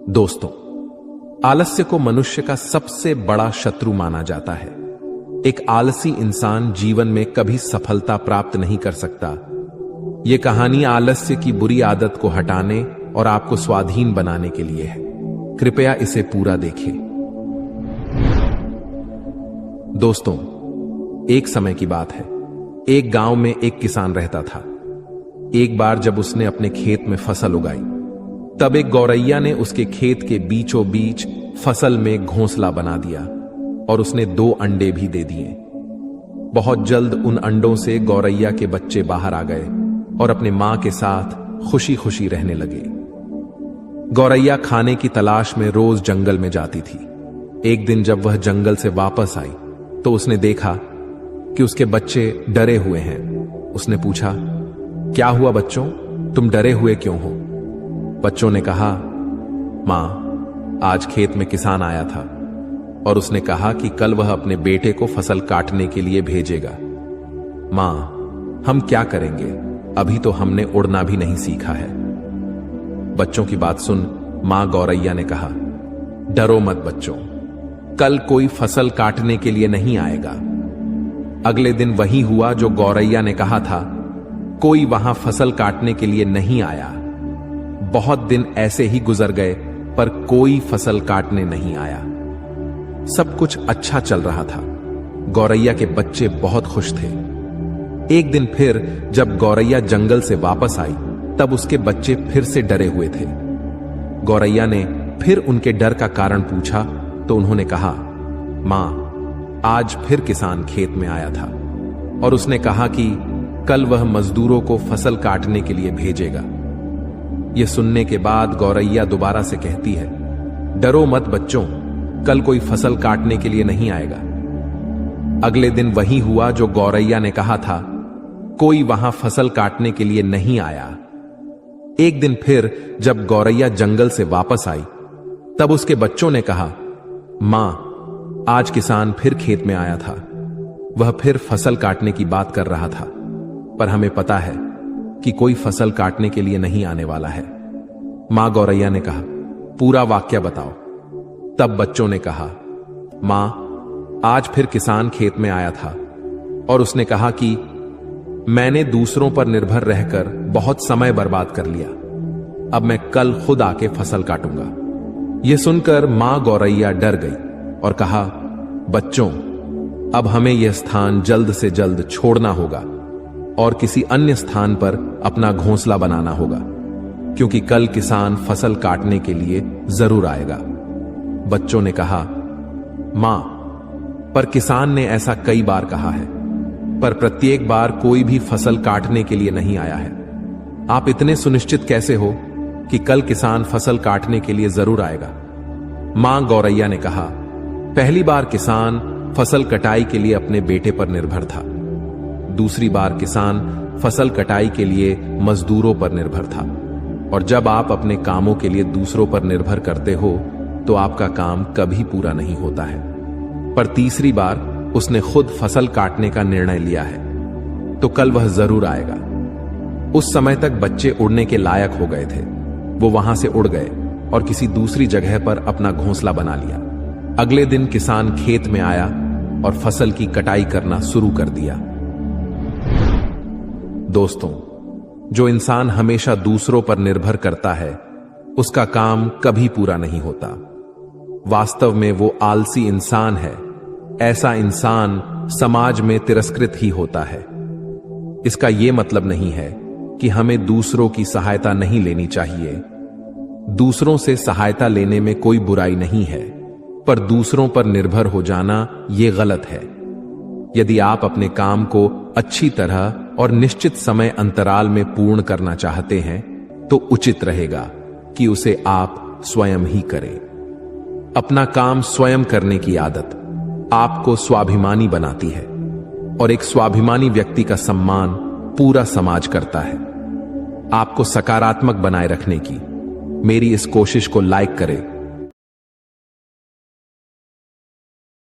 दोस्तों, आलस्य को मनुष्य का सबसे बड़ा शत्रु माना जाता है। एक आलसी इंसान जीवन में कभी सफलता प्राप्त नहीं कर सकता। यह कहानी आलस्य की बुरी आदत को हटाने और आपको स्वाधीन बनाने के लिए है। कृपया इसे पूरा देखें। दोस्तों, एक समय की बात है। एक गांव में एक किसान रहता था। एक बार जब उसने अपने खेत में फसल उगाई, तब एक गौरैया ने उसके खेत के बीचों बीच फसल में घोंसला बना दिया और उसने 2 अंडे भी दे दिए। बहुत जल्द उन अंडों से गौरैया के बच्चे बाहर आ गए और अपने मां के साथ खुशी खुशी रहने लगे। गौरैया खाने की तलाश में रोज जंगल में जाती थी। एक दिन जब वह जंगल से वापस आई तो उसने देखा कि उसके बच्चे डरे हुए हैं। उसने पूछा, क्या हुआ बच्चों, तुम डरे हुए क्यों हो? बच्चों ने कहा, मां, आज खेत में किसान आया था और उसने कहा कि कल वह अपने बेटे को फसल काटने के लिए भेजेगा। मां, हम क्या करेंगे? अभी तो हमने उड़ना भी नहीं सीखा है। बच्चों की बात सुन मां गौरैया ने कहा, डरो मत बच्चों, कल कोई फसल काटने के लिए नहीं आएगा। अगले दिन वही हुआ जो गौरैया ने कहा था। कोई वहां फसल काटने के लिए नहीं आया। बहुत दिन ऐसे ही गुजर गए पर कोई फसल काटने नहीं आया। सब कुछ अच्छा चल रहा था। गौरैया के बच्चे बहुत खुश थे। एक दिन फिर जब गौरैया जंगल से वापस आई तब उसके बच्चे फिर से डरे हुए थे। गौरैया ने फिर उनके डर का कारण पूछा तो उन्होंने कहा, मां, आज फिर किसान खेत में आया था और उसने कहा कि कल वह मजदूरों को फसल काटने के लिए भेजेगा। यह सुनने के बाद गौरैया दोबारा से कहती है, डरो मत बच्चों, कल कोई फसल काटने के लिए नहीं आएगा। अगले दिन वही हुआ जो गौरैया ने कहा था। कोई वहां फसल काटने के लिए नहीं आया। एक दिन फिर जब गौरैया जंगल से वापस आई तब उसके बच्चों ने कहा, मां, आज किसान फिर खेत में आया था। वह फिर फसल काटने की बात कर रहा था, पर हमें पता है कि कोई फसल काटने के लिए नहीं आने वाला है। मां गौरैया ने कहा, पूरा वाक्य बताओ। तब बच्चों ने कहा, मां, आज फिर किसान खेत में आया था और उसने कहा कि मैंने दूसरों पर निर्भर रहकर बहुत समय बर्बाद कर लिया। अब मैं कल खुद आके फसल काटूंगा। यह सुनकर मां गौरैया डर गई और कहा, बच्चों, अब हमें यह स्थान जल्द से जल्द छोड़ना होगा और किसी अन्य स्थान पर अपना घोंसला बनाना होगा, क्योंकि कल किसान फसल काटने के लिए जरूर आएगा। बच्चों ने कहा, मां, पर किसान ने ऐसा कई बार कहा है, पर प्रत्येक बार कोई भी फसल काटने के लिए नहीं आया है। आप इतने सुनिश्चित कैसे हो कि कल किसान फसल काटने के लिए जरूर आएगा? मां गौरैया ने कहा, पहली बार किसान फसल कटाई के लिए अपने बेटे पर निर्भर था। दूसरी बार किसान फसल कटाई के लिए मजदूरों पर निर्भर था। और जब आप अपने कामों के लिए दूसरों पर निर्भर करते हो तो आपका काम कभी पूरा नहीं होता है। पर तीसरी बार उसने खुद फसल काटने का निर्णय लिया है तो कल वह जरूर आएगा। उस समय तक बच्चे उड़ने के लायक हो गए थे। वो वहां से उड़ गए और किसी दूसरी जगह पर अपना घोंसला बना लिया। अगले दिन किसान खेत में आया और फसल की कटाई करना शुरू कर दिया। दोस्तों, जो इंसान हमेशा दूसरों पर निर्भर करता है उसका काम कभी पूरा नहीं होता। वास्तव में वो आलसी इंसान है। ऐसा इंसान समाज में तिरस्कृत ही होता है। इसका यह मतलब नहीं है कि हमें दूसरों की सहायता नहीं लेनी चाहिए। दूसरों से सहायता लेने में कोई बुराई नहीं है, पर दूसरों पर निर्भर हो जाना यह गलत है। यदि आप अपने काम को अच्छी तरह और निश्चित समय अंतराल में पूर्ण करना चाहते हैं तो उचित रहेगा कि उसे आप स्वयं ही करें। अपना काम स्वयं करने की आदत आपको स्वाभिमानी बनाती है और एक स्वाभिमानी व्यक्ति का सम्मान पूरा समाज करता है। आपको सकारात्मक बनाए रखने की मेरी इस कोशिश को लाइक करें